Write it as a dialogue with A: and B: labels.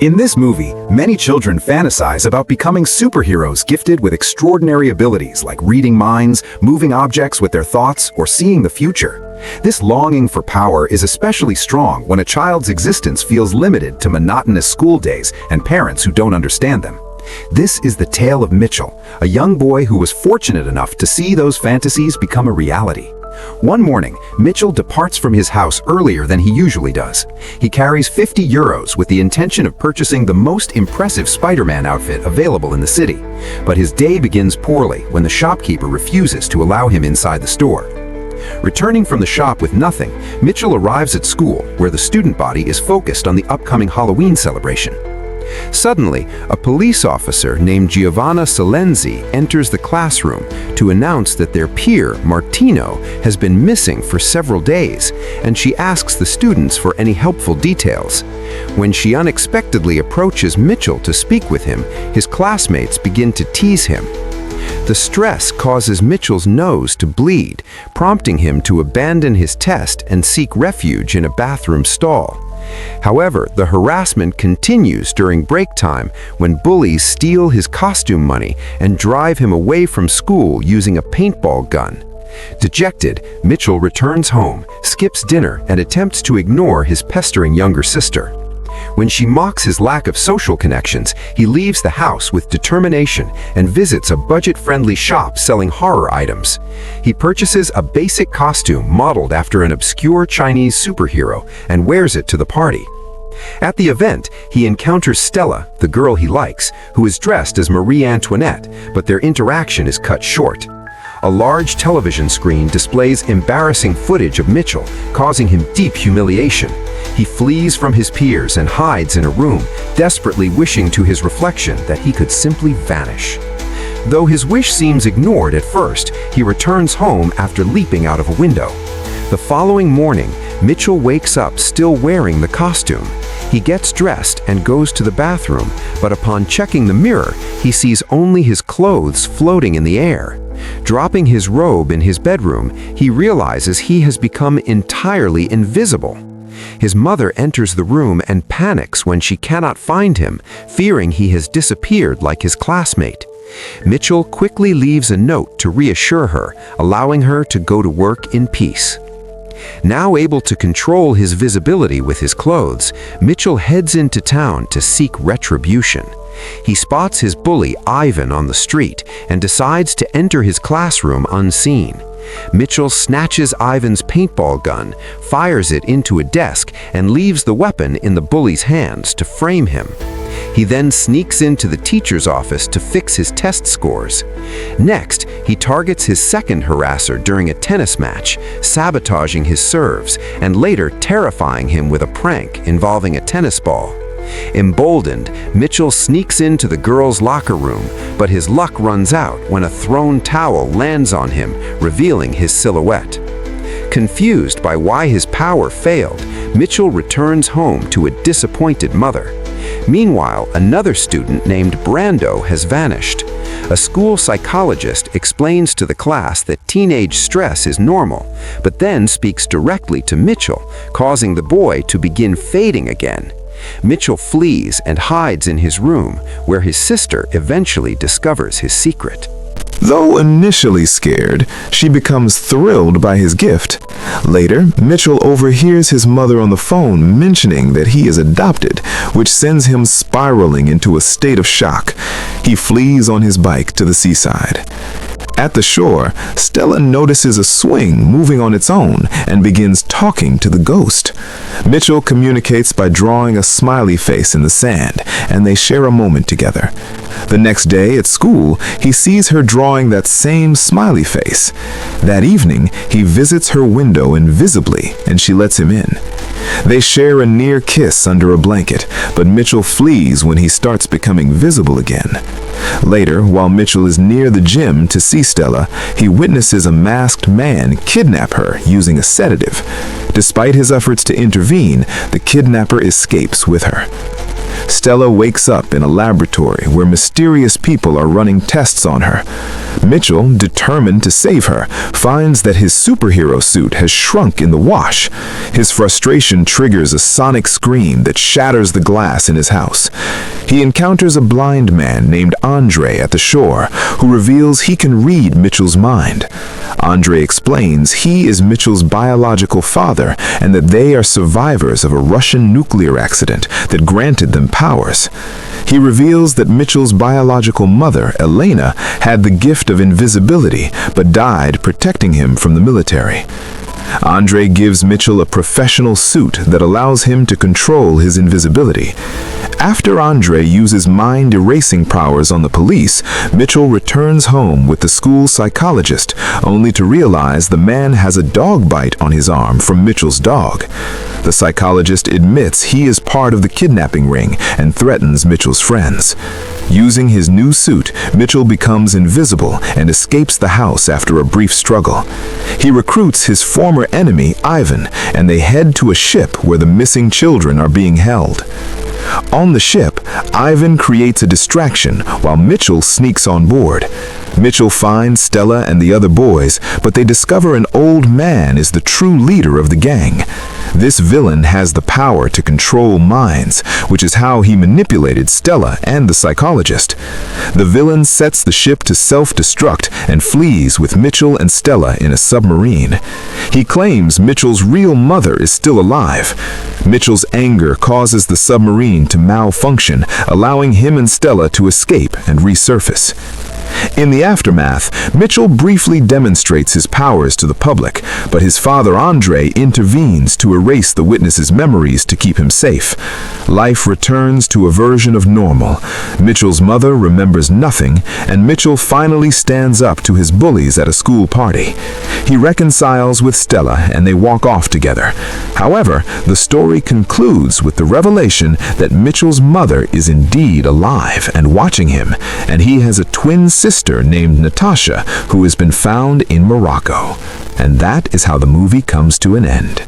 A: In this movie, many children fantasize about becoming superheroes gifted with extraordinary abilities like reading minds, moving objects with their thoughts, or seeing the future. This longing for power is especially strong when a child's existence feels limited to monotonous school days and parents who don't understand them. This is the tale of Mitchell, a young boy who was fortunate enough to see those fantasies become a reality. One morning, Mitchell departs from his house earlier than he usually does. He carries 50 euros with the intention of purchasing the most impressive Spider-Man outfit available in the city. But his day begins poorly when the shopkeeper refuses to allow him inside the store. Returning from the shop with nothing, Mitchell arrives at school where the student body is focused on the upcoming Halloween celebration. Suddenly, a police officer named Giovanna Silenzi enters the classroom to announce that their peer, Martino, has been missing for several days, and she asks the students for any helpful details. When she unexpectedly approaches Mitchell to speak with him, his classmates begin to tease him. The stress causes Mitchell's nose to bleed, prompting him to abandon his test and seek refuge in a bathroom stall. However, the harassment continues during break time when bullies steal his costume money and drive him away from school using a paintball gun. Dejected, Mitchell returns home, skips dinner, and attempts to ignore his pestering younger sister. When she mocks his lack of social connections, he leaves the house with determination and visits a budget-friendly shop selling horror items. He purchases a basic costume modeled after an obscure Chinese superhero and wears it to the party. At the event, he encounters Stella, the girl he likes, who is dressed as Marie Antoinette, but their interaction is cut short. A large television screen displays embarrassing footage of Mitchell, causing him deep humiliation. He flees from his peers and hides in a room, desperately wishing to his reflection that he could simply vanish. Though his wish seems ignored at first, he returns home after leaping out of a window. The following morning, Mitchell wakes up still wearing the costume. He gets dressed and goes to the bathroom, but upon checking the mirror, he sees only his clothes floating in the air. Dropping his robe in his bedroom, he realizes he has become entirely invisible. His mother enters the room and panics when she cannot find him, fearing he has disappeared like his classmate. Mitchell quickly leaves a note to reassure her, allowing her to go to work in peace. Now able to control his visibility with his clothes, Mitchell heads into town to seek retribution. He spots his bully Ivan on the street and decides to enter his classroom unseen. Mitchell snatches Ivan's paintball gun, fires it into a desk, and leaves the weapon in the bully's hands to frame him. He then sneaks into the teacher's office to fix his test scores. Next, he targets his second harasser during a tennis match, sabotaging his serves, and later terrifying him with a prank involving a tennis ball. Emboldened, Mitchell sneaks into the girls' locker room, but his luck runs out when a thrown towel lands on him, revealing his silhouette. Confused by why his power failed, Mitchell returns home to a disappointed mother. Meanwhile, another student named Brando has vanished. A school psychologist explains to the class that teenage stress is normal, but then speaks directly to Mitchell, causing the boy to begin fading again. Mitchell flees and hides in his room, where his sister eventually discovers his secret.
B: Though initially scared, she becomes thrilled by his gift. Later, Mitchell overhears his mother on the phone mentioning that he is adopted, which sends him spiraling into a state of shock. He flees on his bike to the seaside. At the shore, Stella notices a swing moving on its own and begins talking to the ghost. Mitchell communicates by drawing a smiley face in the sand, and they share a moment together. The next day at school, he sees her drawing that same smiley face. That evening, he visits her window invisibly, and she lets him in. They share a near kiss under a blanket, but Mitchell flees when he starts becoming visible again. Later, while Mitchell is near the gym to see Stella, he witnesses a masked man kidnap her using a sedative. Despite his efforts to intervene, the kidnapper escapes with her. Stella wakes up in a laboratory where mysterious people are running tests on her. Mitchell, determined to save her, finds that his superhero suit has shrunk in the wash. His frustration triggers a sonic scream that shatters the glass in his house. He encounters a blind man named Andre at the shore, who reveals he can read Mitchell's mind. Andre explains he is Mitchell's biological father and that they are survivors of a Russian nuclear accident that granted them powers. He reveals that Mitchell's biological mother, Elena, had the gift of invisibility but died protecting him from the military. Andre gives Mitchell a professional suit that allows him to control his invisibility. After Andre uses mind-erasing powers on the police, Mitchell returns home with the school psychologist, only to realize the man has a dog bite on his arm from Mitchell's dog. The psychologist admits he is part of the kidnapping ring and threatens Mitchell's friends. Using his new suit, Mitchell becomes invisible and escapes the house after a brief struggle. He recruits his former enemy, Ivan, and they head to a ship where the missing children are being held. On the ship, Ivan creates a distraction while Mitchell sneaks on board. Mitchell finds Stella and the other boys, but they discover an old man is the true leader of the gang. This villain has the power to control minds, which is how he manipulated Stella and the psychologist. The villain sets the ship to self-destruct and flees with Mitchell and Stella in a submarine. He claims Mitchell's real mother is still alive. Mitchell's anger causes the submarine to malfunction, allowing him and Stella to escape and resurface. In the aftermath, Mitchell briefly demonstrates his powers to the public, but his father Andre intervenes to erase the witnesses' memories to keep him safe. Life returns to a version of normal. Mitchell's mother remembers nothing, and Mitchell finally stands up to his bullies at a school party. He reconciles with Stella and they walk off together. However, the story concludes with the revelation that Mitchell's mother is indeed alive and watching him, and he has a twin sister named Natasha who has been found in Morocco. And that is how the movie comes to an end.